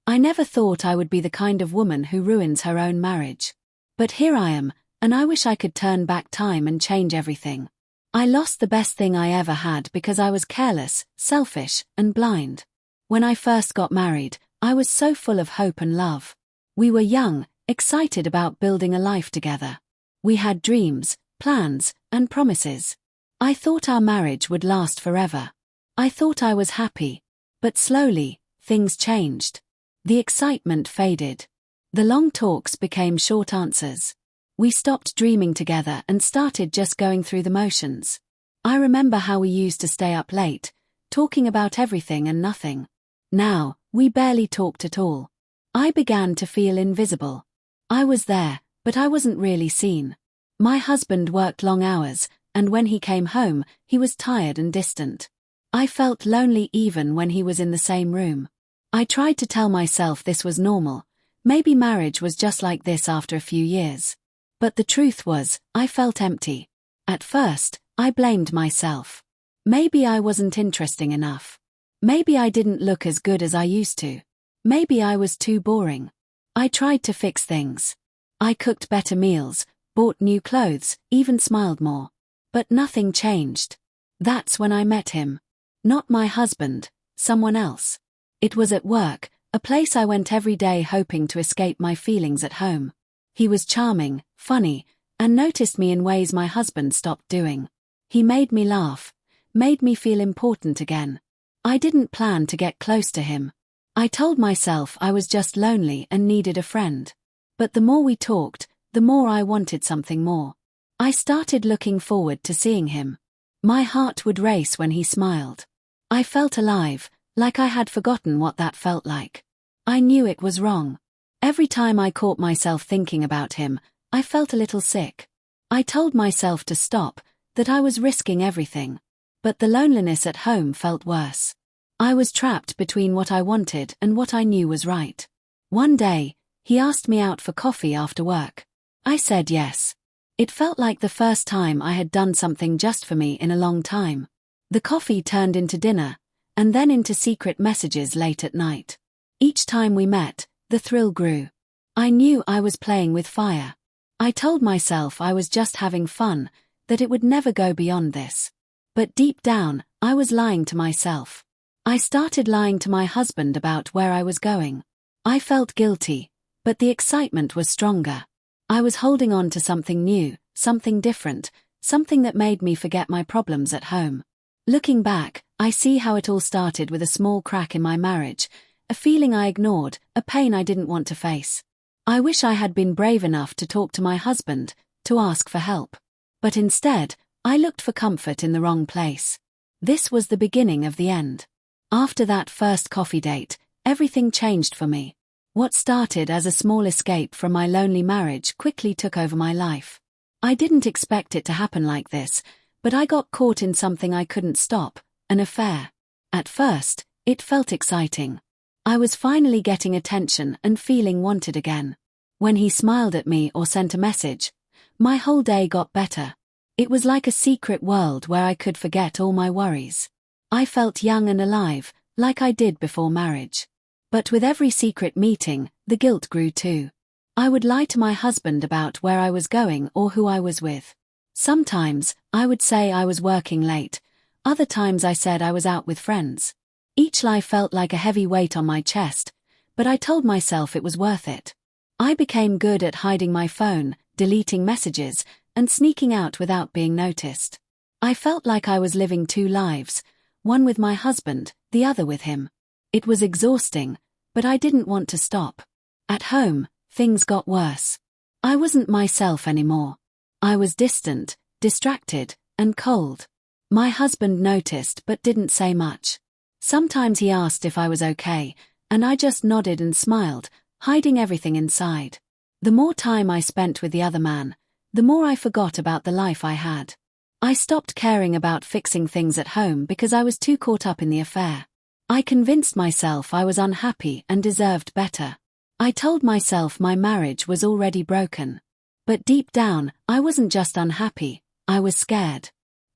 I never thought I would be the kind of woman who ruins her own marriage. But here I am, and I wish I could turn back time and change everything. I lost the best thing I ever had because I was careless, selfish, and blind. When I first got married, I was so full of hope and love. We were young, excited about building a life together. We had dreams, plans, and promises. I thought our marriage would last forever. I thought I was happy. But slowly, things changed. The excitement faded. The long talks became short answers. We stopped dreaming together and started just going through the motions. I remember how we used to stay up late, talking about everything and nothing. Now, we barely talked at all. I began to feel invisible. I was there, but I wasn't really seen. My husband worked long hours, and when he came home, he was tired and distant. I felt lonely even when he was in the same room. I tried to tell myself this was normal. Maybe marriage was just like this after a few years. But the truth was, I felt empty. At first, I blamed myself. Maybe I wasn't interesting enough. Maybe I didn't look as good as I used to. Maybe I was too boring. I tried to fix things. I cooked better meals, bought new clothes, even smiled more. But nothing changed. That's when I met him. Not my husband, someone else. It was at work, a place I went every day hoping to escape my feelings at home. He was charming, funny, and noticed me in ways my husband stopped doing. He made me laugh, made me feel important again. I didn't plan to get close to him. I told myself I was just lonely and needed a friend. But the more we talked, the more I wanted something more. I started looking forward to seeing him. My heart would race when he smiled. I felt alive, like I had forgotten what that felt like. I knew it was wrong. Every time I caught myself thinking about him, I felt a little sick. I told myself to stop, that I was risking everything. But the loneliness at home felt worse. I was trapped between what I wanted and what I knew was right. One day, he asked me out for coffee after work. I said yes. It felt like the first time I had done something just for me in a long time. The coffee turned into dinner, and then into secret messages late at night. Each time we met, the thrill grew. I knew I was playing with fire. I told myself I was just having fun, that it would never go beyond this. But deep down, I was lying to myself. I started lying to my husband about where I was going. I felt guilty, but the excitement was stronger. I was holding on to something new, something different, something that made me forget my problems at home. Looking back, I see how it all started with a small crack in my marriage, a feeling I ignored, a pain I didn't want to face. I wish I had been brave enough to talk to my husband, to ask for help. But instead, I looked for comfort in the wrong place. This was the beginning of the end. After that first coffee date, everything changed for me. What started as a small escape from my lonely marriage quickly took over my life. I didn't expect it to happen like this, but I got caught in something I couldn't stop, an affair. At first, it felt exciting. I was finally getting attention and feeling wanted again. When he smiled at me or sent a message, my whole day got better. It was like a secret world where I could forget all my worries. I felt young and alive, like I did before marriage. But with every secret meeting, the guilt grew too. I would lie to my husband about where I was going or who I was with. Sometimes, I would say I was working late. Other times I said I was out with friends. Each lie felt like a heavy weight on my chest, but I told myself it was worth it. I became good at hiding my phone, deleting messages, and sneaking out without being noticed. I felt like I was living two lives, one with my husband, the other with him. It was exhausting, but I didn't want to stop. At home, things got worse. I wasn't myself anymore. I was distant, distracted, and cold. My husband noticed but didn't say much. Sometimes he asked if I was okay, and I just nodded and smiled, hiding everything inside. The more time I spent with the other man, the more I forgot about the life I had. I stopped caring about fixing things at home because I was too caught up in the affair. I convinced myself I was unhappy and deserved better. I told myself my marriage was already broken. But deep down, I wasn't just unhappy, I was scared.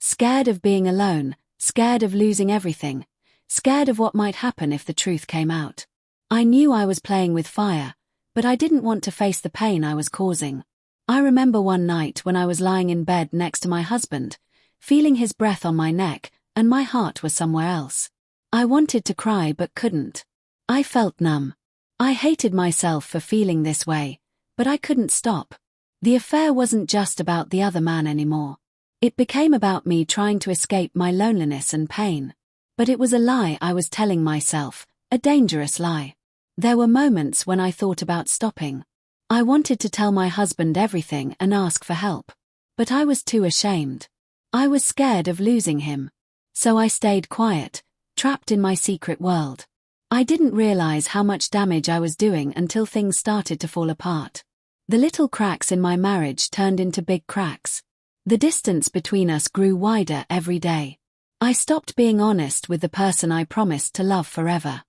Scared of being alone, scared of losing everything, scared of what might happen if the truth came out. I knew I was playing with fire, but I didn't want to face the pain I was causing. I remember one night when I was lying in bed next to my husband, feeling his breath on my neck, and my heart was somewhere else. I wanted to cry but couldn't. I felt numb. I hated myself for feeling this way, but I couldn't stop. The affair wasn't just about the other man anymore. It became about me trying to escape my loneliness and pain. But it was a lie I was telling myself, a dangerous lie. There were moments when I thought about stopping. I wanted to tell my husband everything and ask for help. But I was too ashamed. I was scared of losing him. So I stayed quiet, trapped in my secret world. I didn't realize how much damage I was doing until things started to fall apart. The little cracks in my marriage turned into big cracks. The distance between us grew wider every day. I stopped being honest with the person I promised to love forever.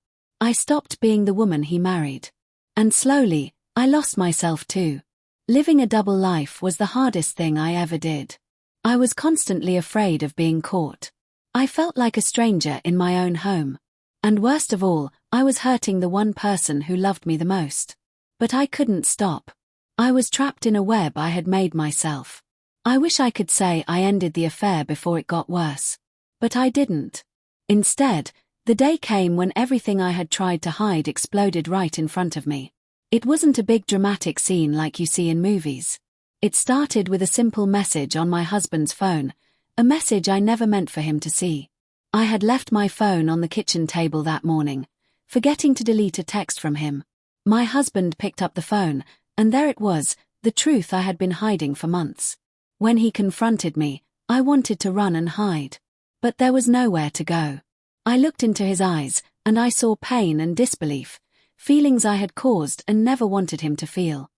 I stopped being the woman he married. And slowly, I lost myself too. Living a double life was the hardest thing I ever did. I was constantly afraid of being caught. I felt like a stranger in my own home. And worst of all, I was hurting the one person who loved me the most. But I couldn't stop. I was trapped in a web I had made myself. I wish I could say I ended the affair before it got worse. But I didn't. Instead, the day came when everything I had tried to hide exploded right in front of me. It wasn't a big dramatic scene like you see in movies. It started with a simple message on my husband's phone, a message I never meant for him to see. I had left my phone on the kitchen table that morning, forgetting to delete a text from him. My husband picked up the phone, and there it was, the truth I had been hiding for months. When he confronted me, I wanted to run and hide. But there was nowhere to go. I looked into his eyes, and I saw pain and disbelief, feelings I had caused and never wanted him to feel.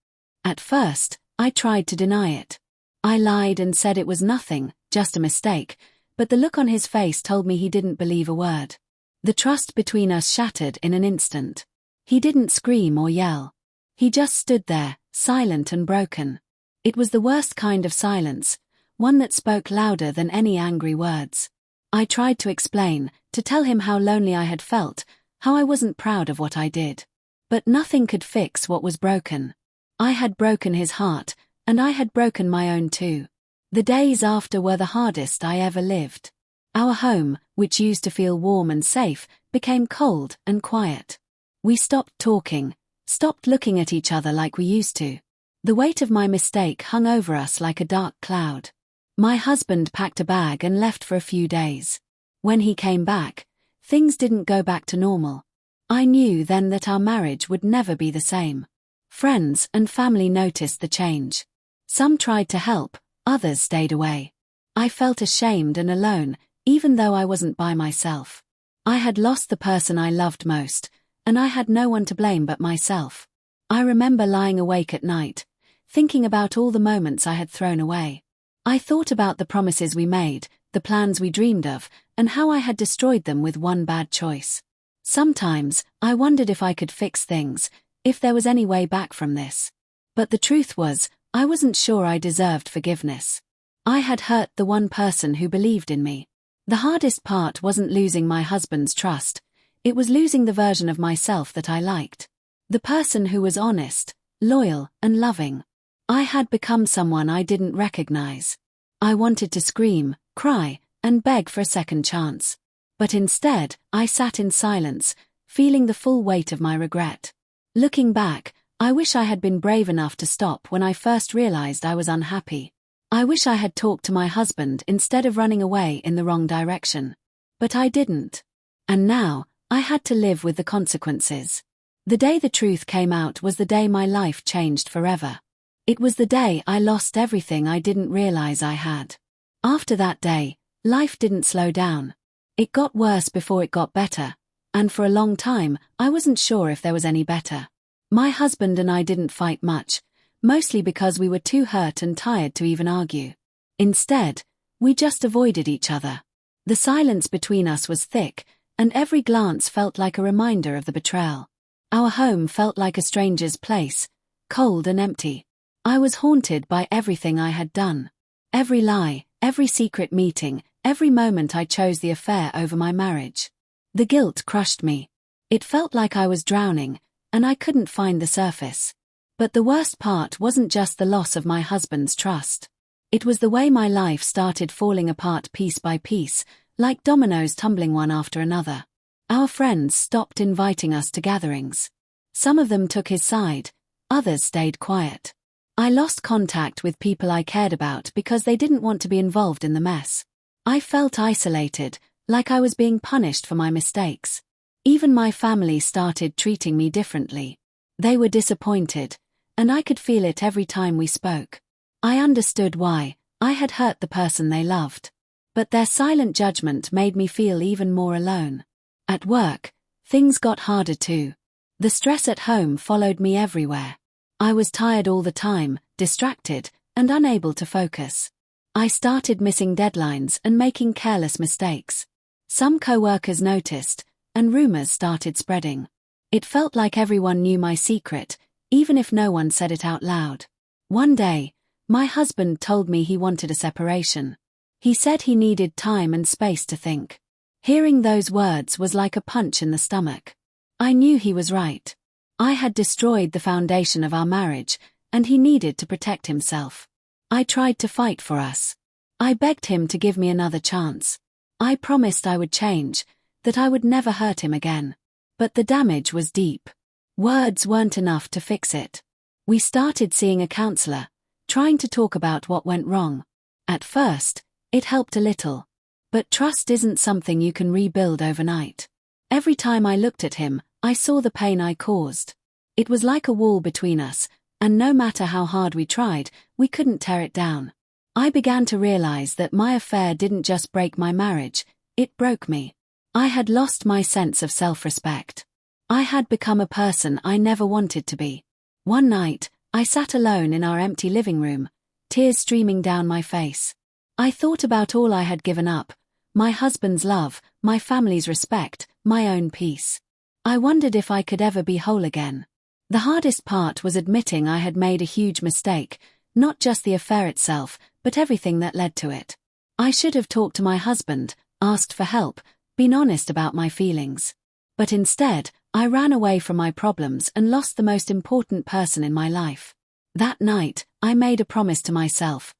At first, I tried to deny it. I lied and said it was nothing, just a mistake, but the look on his face told me he didn't believe a word. The trust between us shattered in an instant. He didn't scream or yell. He just stood there, silent and broken. It was the worst kind of silence, one that spoke louder than any angry words. I tried to explain, to tell him how lonely I had felt, how I wasn't proud of what I did. But nothing could fix what was broken. I had broken his heart, and I had broken my own too. The days after were the hardest I ever lived. Our home, which used to feel warm and safe, became cold and quiet. We stopped talking, stopped looking at each other like we used to. The weight of my mistake hung over us like a dark cloud. My husband packed a bag and left for a few days. When he came back, things didn't go back to normal. I knew then that our marriage would never be the same. Friends and family noticed the change. Some tried to help, others stayed away. I felt ashamed and alone, even though I wasn't by myself. I had lost the person I loved most, and I had no one to blame but myself. I remember lying awake at night, thinking about all the moments I had thrown away. I thought about the promises we made, the plans we dreamed of, and how I had destroyed them with one bad choice. Sometimes, I wondered if I could fix things, if there was any way back from this. But the truth was, I wasn't sure I deserved forgiveness. I had hurt the one person who believed in me. The hardest part wasn't losing my husband's trust, it was losing the version of myself that I liked. The person who was honest, loyal, and loving. I had become someone I didn't recognize. I wanted to scream, cry, and beg for a second chance. But instead, I sat in silence, feeling the full weight of my regret. Looking back, I wish I had been brave enough to stop when I first realized I was unhappy. I wish I had talked to my husband instead of running away in the wrong direction. But I didn't. And now, I had to live with the consequences. The day the truth came out was the day my life changed forever. It was the day I lost everything I didn't realize I had. After that day, life didn't slow down. It got worse before it got better, and for a long time, I wasn't sure if there was any better. My husband and I didn't fight much, mostly because we were too hurt and tired to even argue. Instead, we just avoided each other. The silence between us was thick, and every glance felt like a reminder of the betrayal. Our home felt like a stranger's place, cold and empty. I was haunted by everything I had done. Every lie, every secret meeting, every moment I chose the affair over my marriage. The guilt crushed me. It felt like I was drowning, and I couldn't find the surface. But the worst part wasn't just the loss of my husband's trust. It was the way my life started falling apart piece by piece, like dominoes tumbling one after another. Our friends stopped inviting us to gatherings. Some of them took his side, others stayed quiet. I lost contact with people I cared about because they didn't want to be involved in the mess. I felt isolated, like I was being punished for my mistakes. Even my family started treating me differently. They were disappointed, and I could feel it every time we spoke. I understood why. I had hurt the person they loved. But their silent judgment made me feel even more alone. At work, things got harder too. The stress at home followed me everywhere. I was tired all the time, distracted, and unable to focus. I started missing deadlines and making careless mistakes. Some co-workers noticed, and rumors started spreading. It felt like everyone knew my secret, even if no one said it out loud. One day, my husband told me he wanted a separation. He said he needed time and space to think. Hearing those words was like a punch in the stomach. I knew he was right. I had destroyed the foundation of our marriage, and he needed to protect himself. I tried to fight for us. I begged him to give me another chance. I promised I would change, that I would never hurt him again. But the damage was deep. Words weren't enough to fix it. We started seeing a counselor, trying to talk about what went wrong. At first, it helped a little. But trust isn't something you can rebuild overnight. Every time I looked at him, I saw the pain I caused. It was like a wall between us, and no matter how hard we tried, we couldn't tear it down. I began to realize that my affair didn't just break my marriage, it broke me. I had lost my sense of self-respect. I had become a person I never wanted to be. One night, I sat alone in our empty living room, tears streaming down my face. I thought about all I had given up, my husband's love, my family's respect, my own peace. I wondered if I could ever be whole again. The hardest part was admitting I had made a huge mistake, not just the affair itself, but everything that led to it. I should have talked to my husband, asked for help, been honest about my feelings. But instead, I ran away from my problems and lost the most important person in my life. That night, I made a promise to myself.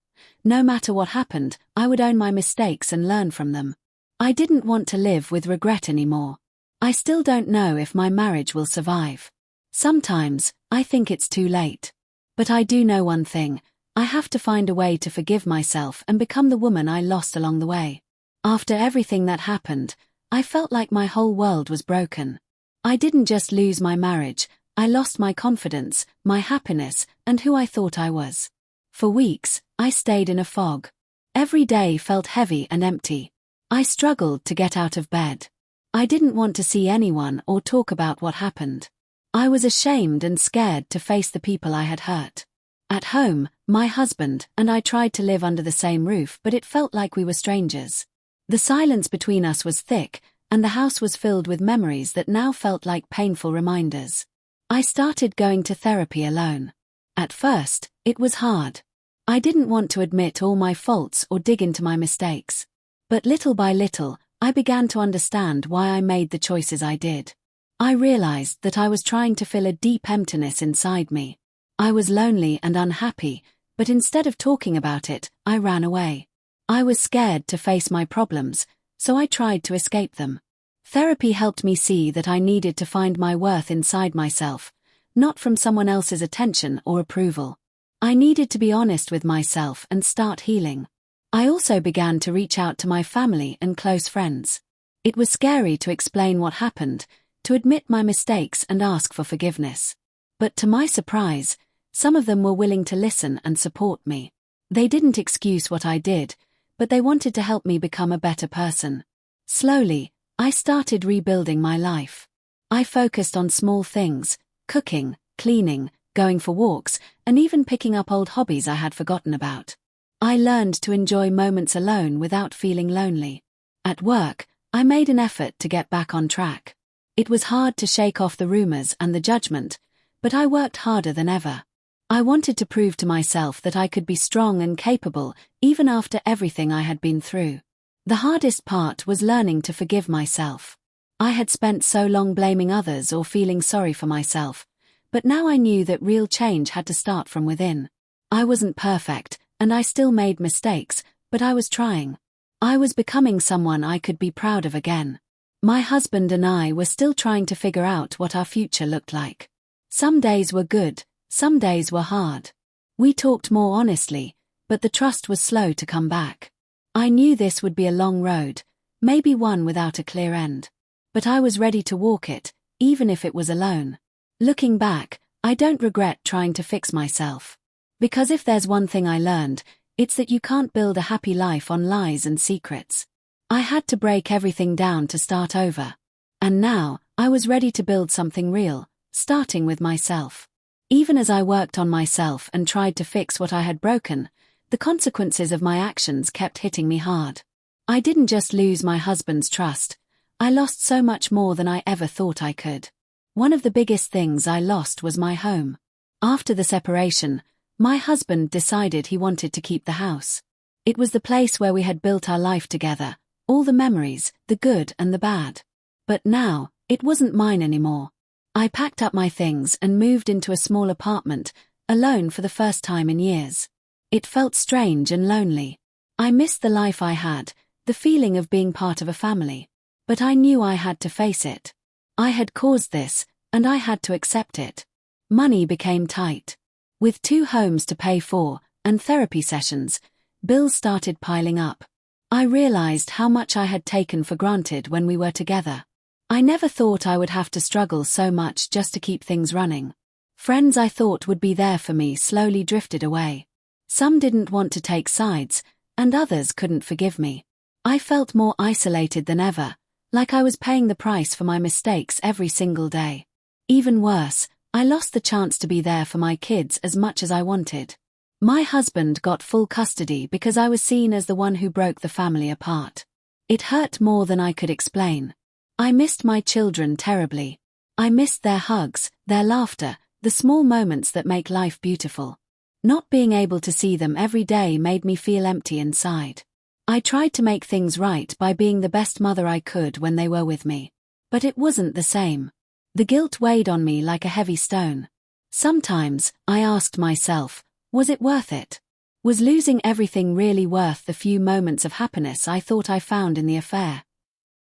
No matter what happened, I would own my mistakes and learn from them. I didn't want to live with regret anymore. I still don't know if my marriage will survive. Sometimes, I think it's too late. But I do know one thing, I have to find a way to forgive myself and become the woman I lost along the way. After everything that happened, I felt like my whole world was broken. I didn't just lose my marriage, I lost my confidence, my happiness, and who I thought I was. For weeks, I stayed in a fog. Every day felt heavy and empty. I struggled to get out of bed. I didn't want to see anyone or talk about what happened. I was ashamed and scared to face the people I had hurt. At home, my husband and I tried to live under the same roof, but it felt like we were strangers. The silence between us was thick, and the house was filled with memories that now felt like painful reminders. I started going to therapy alone. At first, it was hard. I didn't want to admit all my faults or dig into my mistakes. But little by little, I began to understand why I made the choices I did. I realized that I was trying to fill a deep emptiness inside me. I was lonely and unhappy, but instead of talking about it, I ran away. I was scared to face my problems, so I tried to escape them. Therapy helped me see that I needed to find my worth inside myself, not from someone else's attention or approval. I needed to be honest with myself and start healing. I also began to reach out to my family and close friends. It was scary to explain what happened, to admit my mistakes and ask for forgiveness. But to my surprise, some of them were willing to listen and support me. They didn't excuse what I did, but they wanted to help me become a better person. Slowly, I started rebuilding my life. I focused on small things, cooking, cleaning, going for walks, and even picking up old hobbies I had forgotten about. I learned to enjoy moments alone without feeling lonely. At work, I made an effort to get back on track. It was hard to shake off the rumors and the judgment, but I worked harder than ever. I wanted to prove to myself that I could be strong and capable, even after everything I had been through. The hardest part was learning to forgive myself. I had spent so long blaming others or feeling sorry for myself, but now I knew that real change had to start from within. I wasn't perfect, and I still made mistakes, but I was trying. I was becoming someone I could be proud of again. My husband and I were still trying to figure out what our future looked like. Some days were good, some days were hard. We talked more honestly, but the trust was slow to come back. I knew this would be a long road, maybe one without a clear end. But I was ready to walk it, even if it was alone. Looking back, I don't regret trying to fix myself. Because if there's one thing I learned, it's that you can't build a happy life on lies and secrets. I had to break everything down to start over. And now, I was ready to build something real, starting with myself. Even as I worked on myself and tried to fix what I had broken, the consequences of my actions kept hitting me hard. I didn't just lose my husband's trust, I lost so much more than I ever thought I could. One of the biggest things I lost was my home. After the separation, my husband decided he wanted to keep the house. It was the place where we had built our life together, all the memories, the good and the bad. But now, it wasn't mine anymore. I packed up my things and moved into a small apartment, alone for the first time in years. It felt strange and lonely. I missed the life I had, the feeling of being part of a family. But I knew I had to face it. I had caused this, and I had to accept it. Money became tight. With 2 homes to pay for, and therapy sessions, bills started piling up. I realized how much I had taken for granted when we were together. I never thought I would have to struggle so much just to keep things running. Friends I thought would be there for me slowly drifted away. Some didn't want to take sides, and others couldn't forgive me. I felt more isolated than ever, like I was paying the price for my mistakes every single day. Even worse, I lost the chance to be there for my kids as much as I wanted. My husband got full custody because I was seen as the one who broke the family apart. It hurt more than I could explain. I missed my children terribly. I missed their hugs, their laughter, the small moments that make life beautiful. Not being able to see them every day made me feel empty inside. I tried to make things right by being the best mother I could when they were with me. But it wasn't the same. The guilt weighed on me like a heavy stone. Sometimes, I asked myself, was it worth it? Was losing everything really worth the few moments of happiness I thought I found in the affair?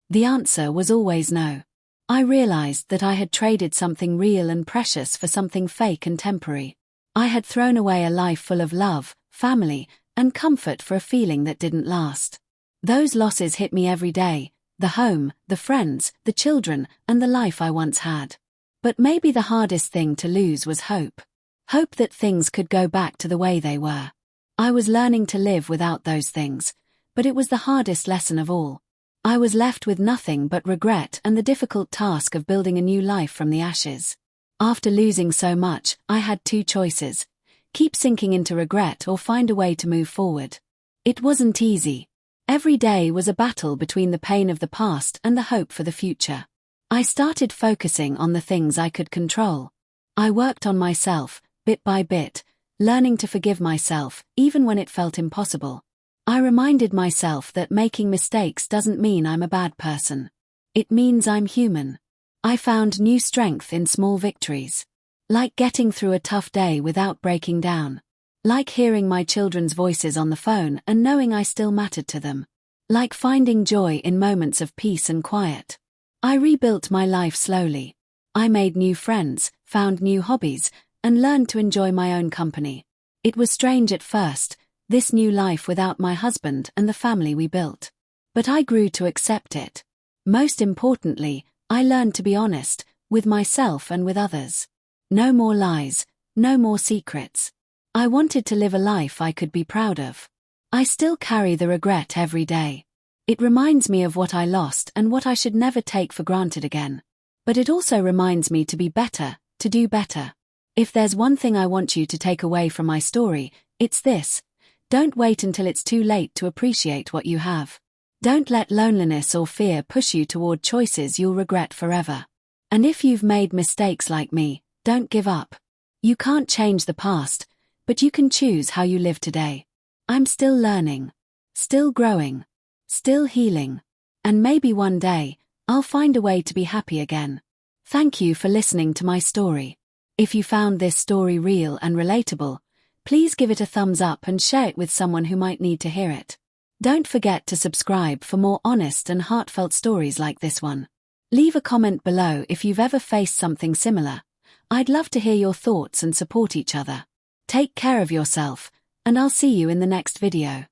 The answer was always no. I realized that I had traded something real and precious for something fake and temporary. I had thrown away a life full of love, family, and comfort for a feeling that didn't last. Those losses hit me every day, the home, the friends, the children, and the life I once had. But maybe the hardest thing to lose was hope. Hope that things could go back to the way they were. I was learning to live without those things, but it was the hardest lesson of all. I was left with nothing but regret and the difficult task of building a new life from the ashes. After losing so much, I had 2 choices. Keep sinking into regret or find a way to move forward. It wasn't easy. Every day was a battle between the pain of the past and the hope for the future. I started focusing on the things I could control. I worked on myself, bit by bit, learning to forgive myself, even when it felt impossible. I reminded myself that making mistakes doesn't mean I'm a bad person. It means I'm human. I found new strength in small victories. Like getting through a tough day without breaking down. Like hearing my children's voices on the phone and knowing I still mattered to them. Like finding joy in moments of peace and quiet. I rebuilt my life slowly. I made new friends, found new hobbies, and learned to enjoy my own company. It was strange at first, this new life without my husband and the family we built. But I grew to accept it. Most importantly, I learned to be honest, with myself and with others. No more lies, no more secrets. I wanted to live a life I could be proud of. I still carry the regret every day. It reminds me of what I lost and what I should never take for granted again. But it also reminds me to be better, to do better. If there's one thing I want you to take away from my story, it's this. Don't wait until it's too late to appreciate what you have. Don't let loneliness or fear push you toward choices you'll regret forever. And if you've made mistakes like me, don't give up. You can't change the past, but you can choose how you live today. I'm still learning, still growing, still healing, and maybe one day, I'll find a way to be happy again. Thank you for listening to my story. If you found this story real and relatable, please give it a thumbs up and share it with someone who might need to hear it. Don't forget to subscribe for more honest and heartfelt stories like this one. Leave a comment below if you've ever faced something similar. I'd love to hear your thoughts and support each other. Take care of yourself, and I'll see you in the next video.